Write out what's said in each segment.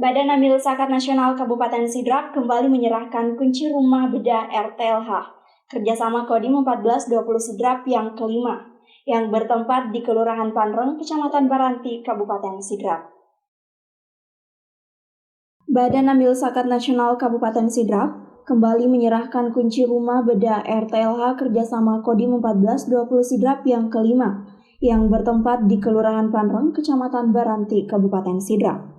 Badan Amil Zakat Nasional Kabupaten Sidrap kembali menyerahkan kunci rumah bedah RTLH kerjasama Kodim 1420 Sidrap yang kelima, yang bertempat di Kelurahan Panreng, Kecamatan Baranti, Kabupaten Sidrap. Badan Amil Zakat Nasional Kabupaten Sidrap kembali menyerahkan kunci rumah bedah RTLH kerjasama Kodim 1420 Sidrap yang kelima, yang bertempat di Kelurahan Panreng, Kecamatan Baranti, Kabupaten Sidrap.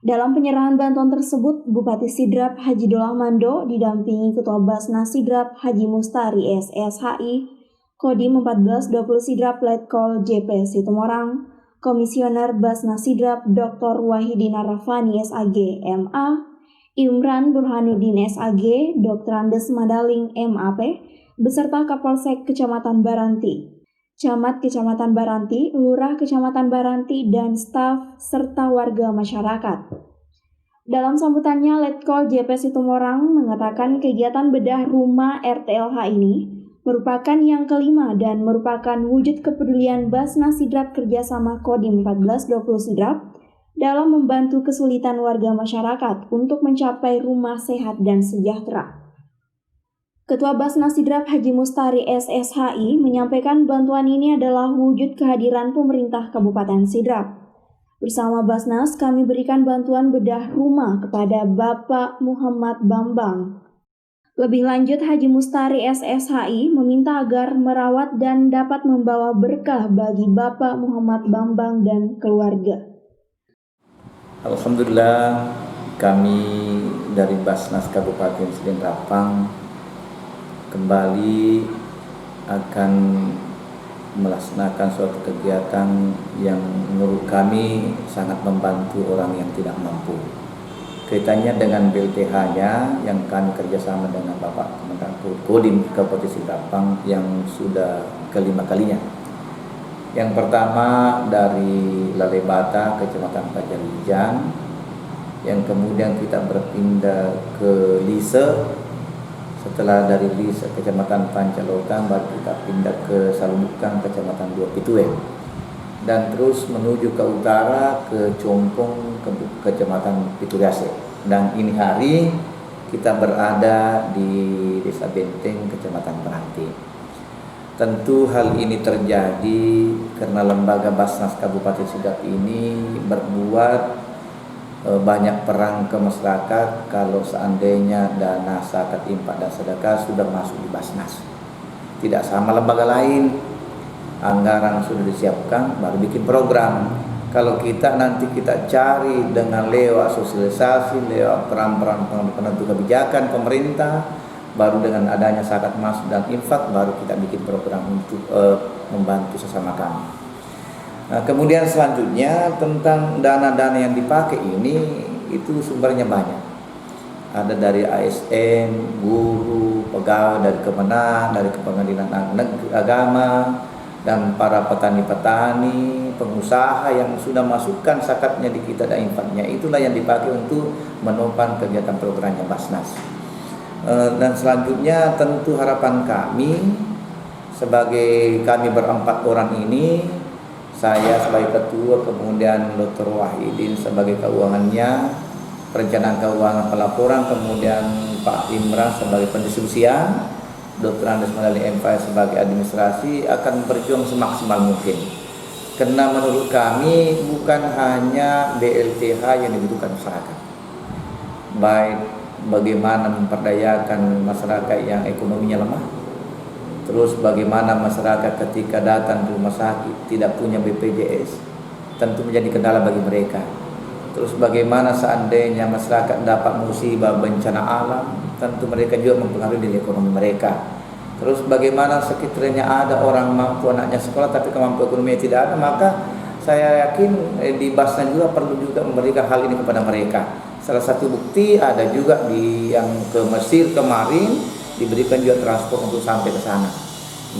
Dalam penyerahan bantuan tersebut, Bupati Sidrap Haji Dolah Mando didampingi Ketua Basnas Sidrap Haji Mustari SSHI, Kodim 1420 Sidrap Letkol JP Situmorang, Komisioner Basnas Sidrap Dr. Wahidin Arafani SAG MA, Imran Burhanuddin SAG, Dr. Andes Madaling MAP, beserta Kapolsek Kecamatan Baranti, Camat Kecamatan Baranti, Lurah Kecamatan Baranti, dan staf serta warga masyarakat. Dalam sambutannya, Letkol JP Situmorang mengatakan kegiatan bedah rumah RTLH ini merupakan yang kelima dan merupakan wujud kepedulian Basnas Sidrap kerjasama Kodim 1420 Sidrap dalam membantu kesulitan warga masyarakat untuk mencapai rumah sehat dan sejahtera. Ketua Basnas Sidrap Haji Mustari SSHI menyampaikan bantuan ini adalah wujud kehadiran pemerintah Kabupaten Sidrap. Bersama Basnas, kami berikan bantuan bedah rumah kepada Bapak Muhammad Bambang. Lebih lanjut, Haji Mustari SSHI meminta agar merawat dan dapat membawa berkah bagi Bapak Muhammad Bambang dan keluarga. Alhamdulillah, kami dari Basnas Kabupaten Sidrap kembali akan melaksanakan suatu kegiatan yang menurut kami sangat membantu orang yang tidak mampu. Kaitannya dengan BLTH-nya yang kami kerjasama dengan Bapak Komandan Kodim Kabupaten Sidrap yang sudah kelima kalinya. Yang pertama dari Lalebata, Kecamatan Pajarijan, yang kemudian kita berpindah ke Lise. Setelah dari Lise Kecamatan Pancalotan, baru kita pindah ke Salumukang Kecamatan Dua Pitue, dan terus menuju ke utara ke Compong Kecamatan Pituriase. Dan ini hari kita berada di Desa Benteng Kecamatan Baranti. Tentu hal ini terjadi karena lembaga Basnas Kabupaten Sidrap ini berbuat banyak perang ke masyarakat. Kalau seandainya dana zakat, infak dan sedekah sudah masuk di Basnas, tidak sama lembaga lain, anggaran sudah disiapkan baru bikin program. Kalau kita nanti kita cari dengan lewat sosialisasi, lewat peran-peran penentu kebijakan pemerintah, baru dengan adanya zakat masuk dan infak baru kita bikin program untuk membantu sesama kami. Nah, kemudian selanjutnya tentang dana-dana yang dipakai ini, itu sumbernya banyak. Ada dari ASN, guru, pegawai dari Kemenang, dari Pengadilan Agama, dan para petani-petani, pengusaha yang sudah masukkan zakatnya di kita dan infaknya. Itulah yang dipakai untuk menopang kegiatan programnya Basnas. Dan selanjutnya tentu harapan kami sebagai kami berempat orang ini, saya sebagai ketua, kemudian Dr. Wahidin sebagai keuangannya, perencanaan keuangan pelaporan, kemudian Pak Imran sebagai pendistribusian, Dr. Andes Madaling MPA sebagai administrasi, akan berjuang semaksimal mungkin. Karena menurut kami bukan hanya BLTH yang dibutuhkan masyarakat, baik bagaimana memperdayakan masyarakat yang ekonominya lemah, terus bagaimana masyarakat ketika datang ke rumah sakit tidak punya BPJS, tentu menjadi kendala bagi mereka. Terus bagaimana seandainya masyarakat dapat musibah bencana alam, tentu mereka juga mempengaruhi nilai ekonomi mereka. Terus bagaimana sekiranya ada orang mampu anaknya sekolah tapi kemampuan ekonominya tidak ada, maka saya yakin di Basnas juga perlu juga memberikan hal ini kepada mereka. Salah satu bukti ada juga di yang ke Mesir kemarin, diberikan juga transport untuk sampai ke sana.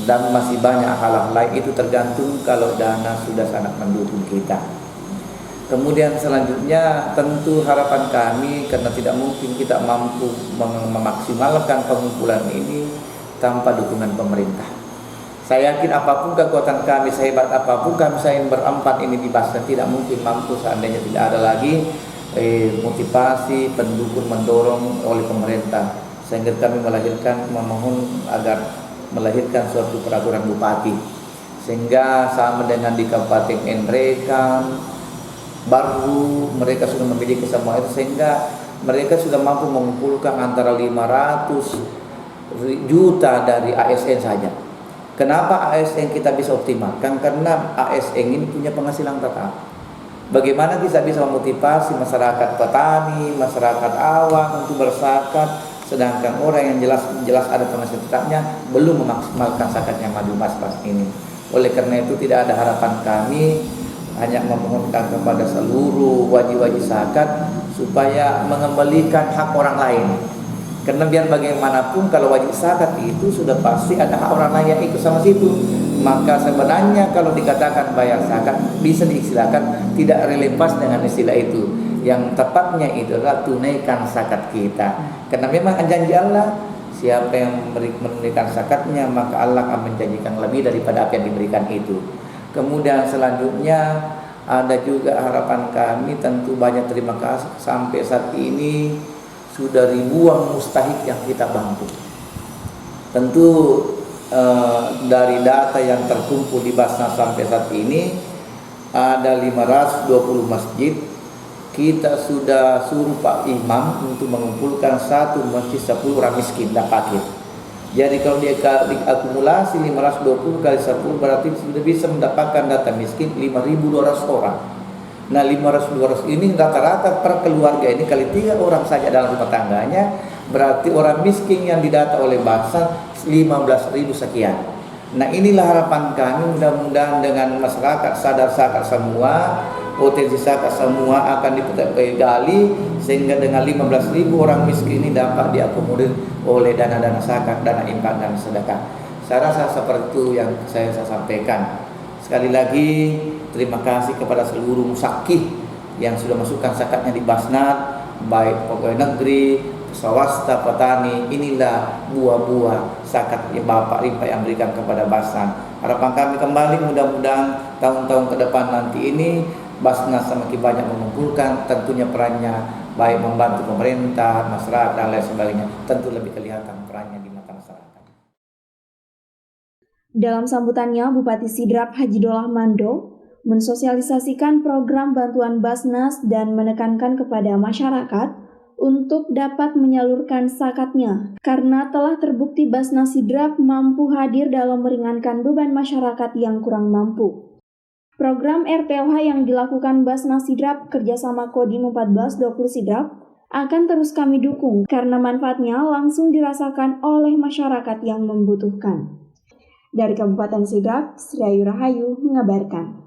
Dan masih banyak hal-hal lain, itu tergantung kalau dana sudah sangat mendukung kita. Kemudian selanjutnya tentu harapan kami, karena tidak mungkin kita mampu memaksimalkan pengumpulan ini tanpa dukungan pemerintah. Saya yakin apapun kekuatan kami, sehebat apapun kami saya berempat ini di Basnas, tidak mungkin mampu seandainya tidak ada lagi motivasi, pendukung, mendorong oleh pemerintah, sehingga kami memohon agar melahirkan suatu peraturan bupati, sehingga sama dengan di Kabupaten Nrekan baru mereka sudah memiliki semua itu, sehingga mereka sudah mampu mengumpulkan antara 500 juta dari ASN saja. Kenapa ASN kita bisa optimalkan? Karena ASN ini punya penghasilan tetap. Bagaimana kita bisa memotivasi masyarakat petani, masyarakat awam untuk berzakat, sedangkan orang yang jelas ada penghasilan tetapnya belum memaksimalkan zakatnya madu mas ini. Oleh karena itu tidak ada harapan kami, hanya memohonkan kepada seluruh wajib-wajib zakat supaya mengembalikan hak orang lain. Karena biar bagaimanapun kalau wajib zakat itu sudah pasti ada hak orang lain yang ikut sama situ. Maka sebenarnya kalau dikatakan bayar zakat bisa diistilahkan tidak relevan dengan istilah itu. Yang tepatnya itu adalah tunaikan zakat kita. Karena memang janji Allah, siapa yang menunaikan zakatnya maka Allah akan menjanjikan lebih daripada apa yang diberikan itu. Kemudian selanjutnya ada juga harapan kami, tentu banyak terima kasih sampai saat ini sudah ribuan mustahik yang kita bantu. Tentu dari data yang terkumpul di Basnas sampai saat ini ada 520 masjid. Kita sudah suruh Pak Imam untuk mengumpulkan satu masjid 10 orang miskin dapat. Jadi kalau dia diakumulasi 520 kali 10 berarti sudah bisa mendapatkan data miskin 5.200 orang. Nah 500-200 ini rata-rata per keluarga ini kali 3 orang saja dalam rumah tangganya, berarti orang miskin yang didata oleh Basnas 15.000 sekian. Nah inilah harapan kami, mudah-mudahan dengan masyarakat sadar zakat semua, potensi zakat semua akan digali, sehingga dengan 15.000 orang miskin ini dapat diakomodir oleh dana-dana zakat, dana infak dan sedekah. Saya rasa seperti itu yang saya sampaikan. Sekali lagi terima kasih kepada seluruh musakih yang sudah masukkan zakatnya di Basnas, baik pegawai negeri, swasta, petani. Inilah buah-buah zakat yang Bapak Rimpa yang berikan kepada Basnas. Harapan kami kembali mudah-mudahan tahun-tahun ke depan nanti ini Basnas semakin banyak mengumpulkan, tentunya perannya baik membantu pemerintah, masyarakat dan lain sebagainya, tentu lebih kelihatan perannya di mata masyarakat. Dalam sambutannya, Bupati Sidrap Haji Dolah Mando mensosialisasikan program bantuan Basnas dan menekankan kepada masyarakat untuk dapat menyalurkan zakatnya, karena telah terbukti Basnas Sidrap mampu hadir dalam meringankan beban masyarakat yang kurang mampu. Program RTLH yang dilakukan Basnas Sidrap kerjasama Kodim 1420 Sidrap akan terus kami dukung karena manfaatnya langsung dirasakan oleh masyarakat yang membutuhkan. Dari Kabupaten Sidrap, Sri Ayu Rahayu mengabarkan.